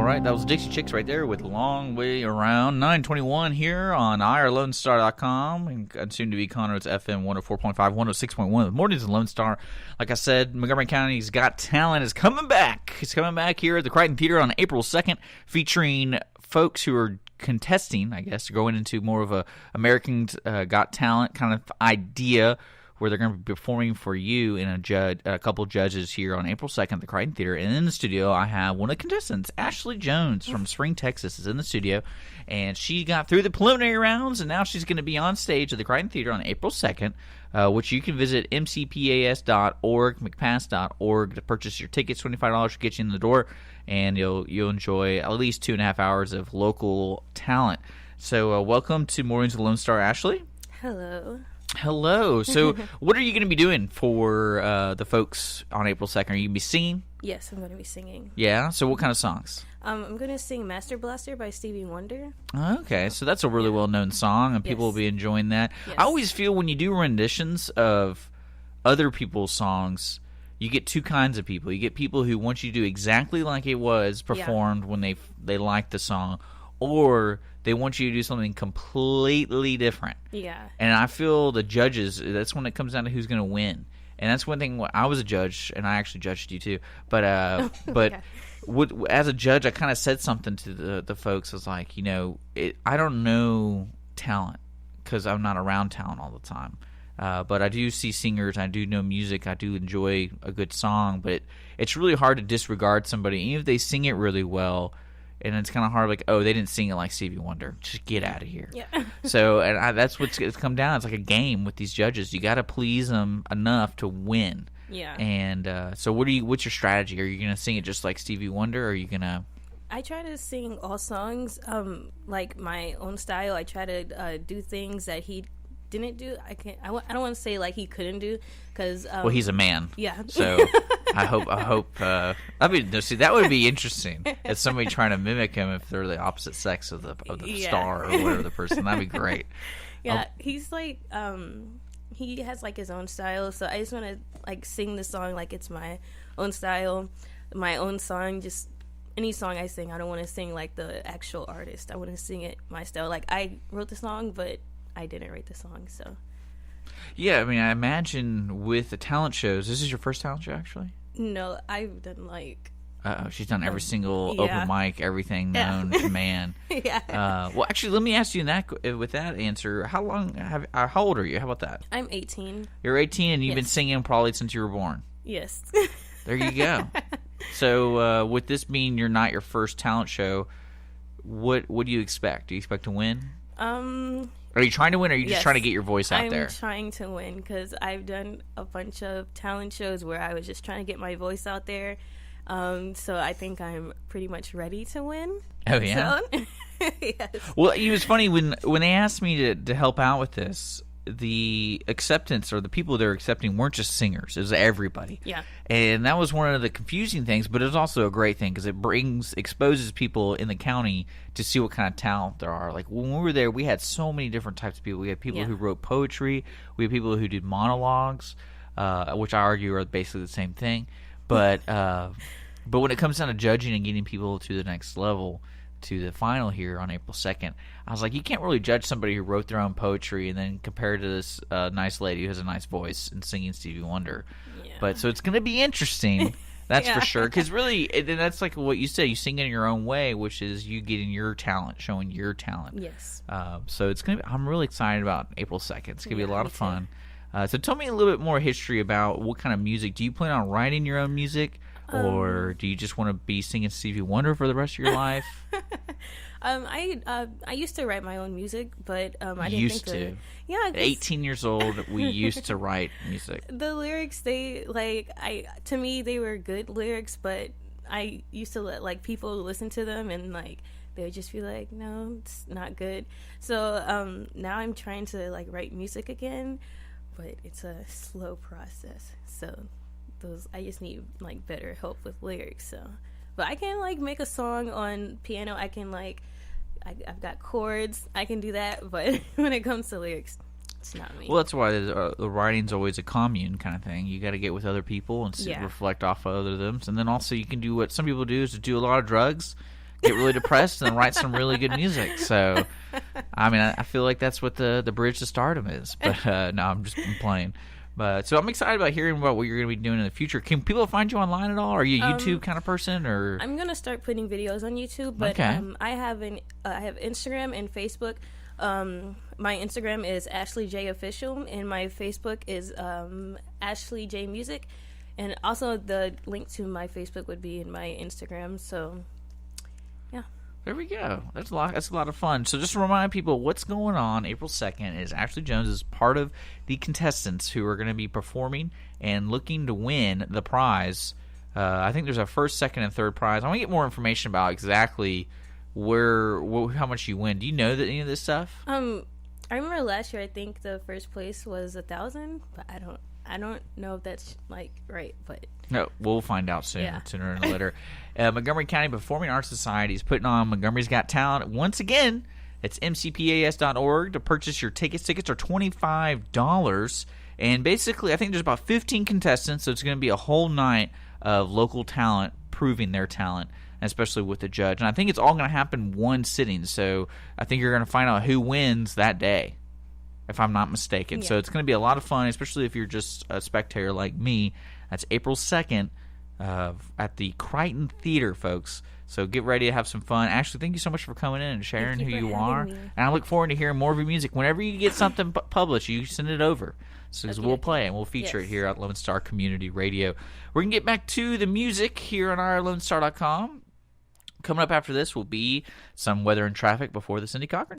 right, that was Dixie Chicks right there with Long Way Around. 921 here on IRLoneStar.com and soon to be Conroe's FM 104.5, 106.1. Mornings in Lone Star. Like I said, Montgomery County's Got Talent is coming back. It's coming back here at the Crichton Theater on April 2nd, featuring folks who are contesting, I guess, going into more of a American Got Talent kind of idea, where they're going to be performing for you and a couple judges here on April 2nd at the Crichton Theater. And in the studio, I have one of the contestants, Ashley Jones from Spring, Texas, is in the studio. And she got through the preliminary rounds, and now she's going to be on stage at the Crichton Theater on April 2nd, which you can visit mcpas.org, mcpass.org to purchase your tickets. $25 to get you in the door, and you'll enjoy at least 2.5 hours of local talent. So welcome to Mornings with Lone Star, Ashley. Hello. Hello. So what are you going to be doing for the folks on April 2nd? Are you going to be singing? Yes, I'm going to be singing. Yeah? So what kind of songs? I'm going to sing Master Blaster by Stevie Wonder. Okay, so that's a really well-known song, and people will be enjoying that. Yes. I always feel when you do renditions of other people's songs, you get two kinds of people. You get people who want you to do exactly like it was performed when they like the song, or they want you to do something completely different. Yeah. And I feel the judges, that's when it comes down to who's going to win. And that's one thing. I was a judge, and I actually judged you too. But as a judge, I kind of said something to the folks. I was like, I don't know talent because I'm not around talent all the time. But I do see singers. I do know music. I do enjoy a good song. But it's really hard to disregard somebody, even if they sing it really well. And it's kind of hard, like, oh, they didn't sing it like Stevie Wonder. Just get out of here. Yeah. So, that's what's come down. It's like a game with these judges. You got to please them enough to win. Yeah. And so, what's your strategy? Are you going to sing it just like Stevie Wonder, or are you going to? I try to sing all songs, like my own style. I try to do things that he didn't do. I don't want to say like he couldn't do, because well, he's a man. Yeah. So I hope. I mean, see, that would be interesting. If somebody trying to mimic him, if they're the opposite sex of the star or whatever the person, that'd be great. Yeah, he's like he has like his own style. So I just want to like sing the song like it's my own style, my own song. Just any song I sing, I don't want to sing like the actual artist. I want to sing it my style. Like I wrote the song, but I didn't write the song, so. Yeah, I mean, I imagine with the talent shows, this is your first talent show, actually? No, I've done like... she's done every single open mic, everything known to man. Yeah. Well, actually, let me ask you with that answer, how old are you? How about that? I'm 18. You're 18, and you've been singing probably since you were born? Yes. There you go. So, with this being not your first talent show, what do you expect? Do you expect to win? Are you trying to win, or are you just trying to get your voice out there? I'm trying to win, because I've done a bunch of talent shows where I was just trying to get my voice out there. So I think I'm pretty much ready to win. Oh, yeah? So, yes. Well, it was funny when they asked me to help out with this, the acceptance or the people they're accepting weren't just singers. It was everybody. Yeah. And that was one of the confusing things, but it was also a great thing because it exposes people in the county to see what kind of talent there are. Like when we were there, we had so many different types of people. We had people who wrote poetry. We had people who did monologues, which I argue are basically the same thing. But when it comes down to judging and getting people to the next level, to the final here on April 2nd, I was like, you can't really judge somebody who wrote their own poetry and then compare it to this nice lady who has a nice voice and singing Stevie Wonder. Yeah. But so it's going to be interesting, that's for sure. Because really, that's like what you say, you sing in your own way, which is you getting your talent, showing your talent. Yes. So it's going to be, I'm really excited about April 2nd. It's going to be a lot of fun. So tell me a little bit more history about what kind of music. Do you plan on writing your own music? Or do you just want to be singing Stevie Wonder for the rest of your life? I used to write my own music, but I didn't used think to. Yeah, at 18 years old, we used to write music. The lyrics, to me, they were good lyrics, but I used to let people listen to them, and they would just be like, no, it's not good. So now I'm trying to write music again, but it's a slow process. So I just need better help with lyrics. So, but I can make a song on piano. I can I've got chords. I can do that. But when it comes to lyrics, it's not me. Well, that's why the writing's always a commune kind of thing. You got to get with other people and reflect off of other them. And then also you can do what some people do is to do a lot of drugs, get really depressed and write some really good music. So, I mean, I feel like that's what the bridge to stardom is. But no, I'm just playing. But so I'm excited about hearing about what you're going to be doing in the future. Can people find you online at all? Are you a YouTube kind of person, or? I'm gonna start putting videos on YouTube, but Okay. I have Instagram and Facebook. My Instagram is Ashley J Official, and my Facebook is Ashley J Music, and also the link to my Facebook would be in my Instagram. So, yeah. There we go. That's a lot of fun. So just to remind people what's going on, April 2nd is Ashley Jones is part of the contestants who are going to be performing and looking to win the prize. I think there's a first, second, and third prize. I want to get more information about exactly how much you win. Do you know any of this stuff? I remember last year I think the first place was 1,000, but I don't know if that's like right, but no, we'll find out soon, Yeah. sooner or later. Montgomery County Performing Arts Society is putting on Montgomery's Got Talent once again. It's mcpas.org to purchase your tickets. Tickets are $25, and basically, I think there's about 15 contestants, so it's going to be a whole night of local talent proving their talent, especially with the judge. And I think it's all going to happen one sitting, so I think you're going to find out who wins that day, if I'm not mistaken. Yeah. So it's going to be a lot of fun, especially if you're just a spectator like me. That's April 2nd at the Crichton Theater, folks. So get ready to have some fun. Ashley, thank you so much for coming in and sharing Thank who you for you having are. me. And I look forward to hearing more of your music. Whenever you get something published, you send it over. So 'cause we'll play it and we'll feature it Yes. here at Lone Star Community Radio. We're going to get back to the music here on OurLoneStar.com. Coming up after this will be some weather and traffic before the Cindy Cochran